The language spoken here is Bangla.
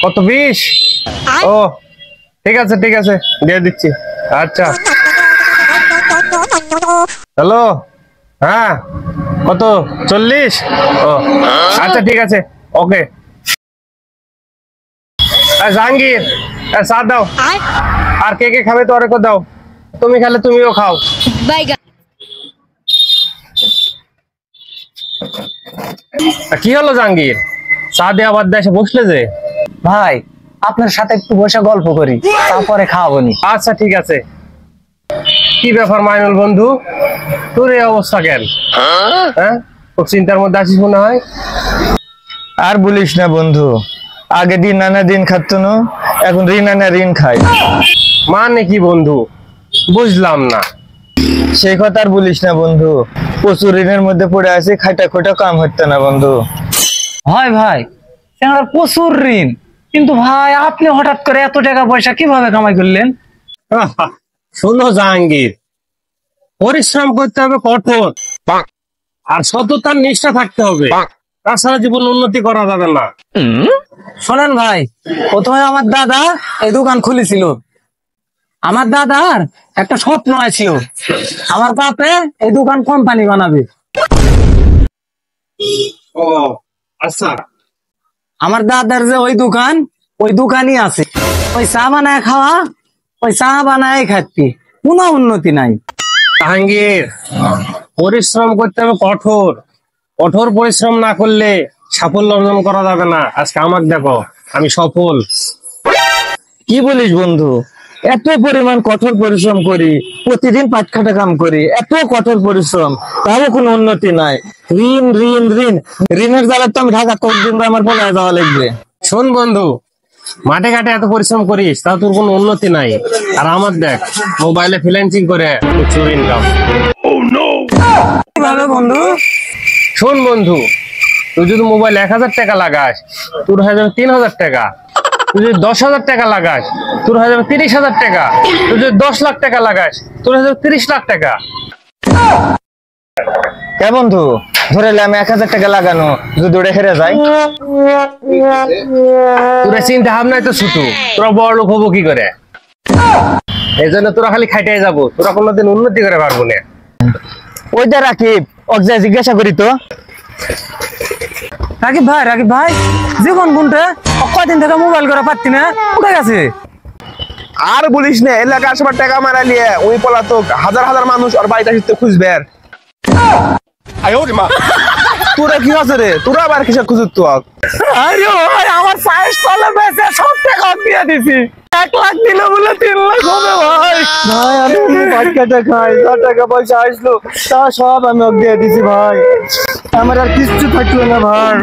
কত 20? ও ঠিক আছে দিয়ে দিচ্ছি। আচ্ছা হ্যালো, হ্যাঁ কত 40? ও আচ্ছা ঠিক আছে, ওকে। জাহাঙ্গীর চা দাও, আর কে কে খাবে তো আরেকো দাও, তুমি খেলে তুমিও খাও। কি হলো জাহাঙ্গীর, চা দেওয়া বাদ দিয়ে এসে বসলে যে? ভাই আপনার সাথে একটু বসে গল্প করি, তারপরে খাওয়াবনি। আচ্ছা ঠিক আছে। কি ব্যাপার মাইনুল বন্ধু, তোর এই অবস্থা কেন? হ্যাঁ, খুব চিন্তার মধ্যে আছিস মনে হয়। আর বলিস না বন্ধু, আগে দিন আনা দিন খাতো না, এখন ঋণ আনা ঋণ খাই। মানে কি বন্ধু, বুঝলাম না। সেই কথা আর বলিস না বন্ধু, প্রচুর ঋণের মধ্যে পড়ে আছি, খাইটা খোটা কাম হচ্ছে না বন্ধু। হয় ভাই, প্রচুর ঋণ, কিন্তু ভাই আপনি হঠাৎ করে এত টাকা পয়সা কিভাবে কামাই করলেন? শোনো জাহাঙ্গীর, পরিশ্রম করতে হবে কঠোর, আর সততার নিষ্ঠা থাকতে হবে, তাছাড়া জীবন উন্নতি করা যাবে না। শোনেন ভাই, প্রথমে আমার দাদা এই দোকান খুলেছিল। আমার দাদার একটা স্বপ্ন ছিল, আমার বাপে এই দোকান কোম্পানি বানাবে। ও আচ্ছা। আমার দাদার যে ওই দোকানই আছে, ওই চা বানায় খাওয়া, ওই চা বানায় খাচ্ছি, কোনো উন্নতি নাই। জাহাঙ্গীর, পরিশ্রম করতে হবে কঠোর, কঠোর পরিশ্রম না করলে সাফল্য অর্জন করা যাবে না। আজকে আমাকে দেখো, আমি সফল। কি বলিস বন্ধু, এত পরিমাণ কঠোর পরিশ্রম করি, প্রতিদিন 5 কাঠা কাম করি, এত কঠোর পরিশ্রম, তারও কোনো উন্নতি নাই। ঋণ ঋণ ঋণ, ঋণের জ্বালা তো আমি ঢাকা কয়েকদিন আমার পলায় যাওয়া লাগবে। শোন বন্ধু, মাঠে ঘাটে এত পরিশ্রম করিস, তা তোর কোনো উন্নতি নাই। আর আমার দেখ, মোবাইলে ফ্রিল্যান্সিং করে প্রচুর ইনকাম। কিভাবে বন্ধু? শোন বন্ধু, তুই যদি মোবাইল 1000 টাকা লাগাস, তোর হয়ে যাবে 3000 টাকা। তুই যদি 10,000 টাকা লাগাস, তোর হয়ে যাবে 30,000 টাকা। তুই যদি 10 লাখ টাকা লাগাস, তোর হয়ে যাবে 30 লাখ টাকা। কে বন্ধু, ধরে আমি 1000 টাকা লাগানো, যদি ওটা হেরে যায়? তোরা চিন্তা ভাবনাই তো ছোট, তোরা বড় লোক হবো কি করে? এই জন্য তোরা খালি খাইটাই যাবো, তোরা কোনোদিন উন্নতি করে পারবো না। ওইটা রাকিব, ওকে যা জিজ্ঞাসা করি তো। রাকিব ভাই জীবন গুনতে কয়দিন থেকে মোবাইল করা পাচ্ছি না, কোথায় গেছে? আর বলিস না, এলাকার সবার টাকা মারা নিয়ে ওই পলাতক হাজার হাজার মানুষ আর বাড়িতে আসতে খুঁজবে। আর তোরা কি আছে রে, তোরা আবার কিসব খুঁজত? আরে ভাই, আমার পায়েস তলে বেঁচে সব টাকা দিয়ে দিছি, 1 লাখ দিল বলে 3 লাখ হবে। ভাই আমি 5 কাঠা খাই, যা টাকা পয়সা আসলো তা সব আমি ওকে দিয়ে দিছি ভাই, আমার আর কিচ্ছু থাকলো না ভাই।